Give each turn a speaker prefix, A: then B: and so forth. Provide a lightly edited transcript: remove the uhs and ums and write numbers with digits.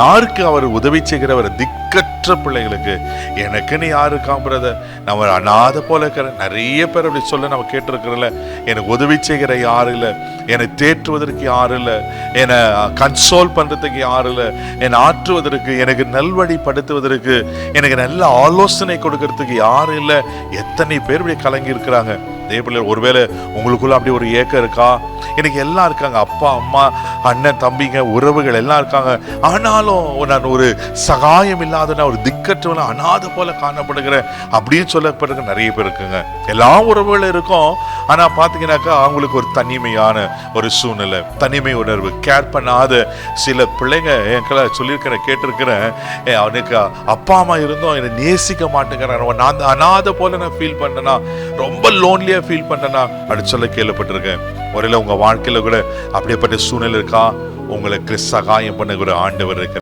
A: யாருக்கு அவர் உதவி செய்கிறவர்? திக்கற்ற பிள்ளைகளுக்கு. எனக்குன்னு யாரு காண்பத? நம்ம அனாதை போல இருக்கிற நிறைய பேர் அப்படி சொல்ல நம்ம கேட்டிருக்கிறோம்ல. எனக்கு உதவி செய்கிற யாரும் இல்லை, என்னை தேற்றுவதற்கு யாரும் இல்லை, என்னை கன்சோல் பண்றதுக்கு யாரும் இல்லை, என்னை ஆற்றுவதற்கு, எனக்கு நல்வழிப்படுத்துவதற்கு, எனக்கு நல்ல ஆலோசனை கொடுக்கறதுக்கு யாரும் இல்லை. எத்தனை பேர் இப்படி கலங்கி இருக்கிறாங்க. ஒருவேளை உங்களுக்குள்ள அப்படி ஒரு ஏக்கம் இருக்கா? எனக்கு எல்லாம் இருக்காங்க, அப்பா அம்மா அண்ணன் தம்பிங்க உறவுகள் எல்லாம் இருக்காங்க, ஆனாலும் நான் ஒரு சகாயம் இல்லாத, ஒரு திக்கற்றவன அனாதை போல காணப்படுகிறேன் அப்படின்னு சொல்லப்படுற நிறைய பேர் இருக்குங்க. எல்லா உறவுகளும் இருக்கும், ஆனா பாத்தீங்கன்னாக்கா அவங்களுக்கு ஒரு தனிமையான ஒரு சூழ்நிலை, தனிமை உணர்வு, கேர் பண்ணாத சில பிள்ளைங்க என்கிட்ட சொல்லியிருக்கிறேன், கேட்டிருக்கிறேன். அவனுக்கு அப்பா அம்மா இருந்தும் என்னை நேசிக்க மாட்டேங்கிறான், நான் அனாதை போல நான் ஃபீல் பண்ணேனா, ரொம்ப லோன்லியா ஃபீல் பண்ணேனா அப்படின்னு சொல்ல கேள்விப்பட்டிருக்கேன். ஒருவேளை உங்க வாழ்க்கையில கூட அப்படியேப்பட்ட சூழ்நிலை இருக்கா? உங்களுக்கு சகாயம் பண்ண ஒரு ஆண்டவர் இருக்கிறார்.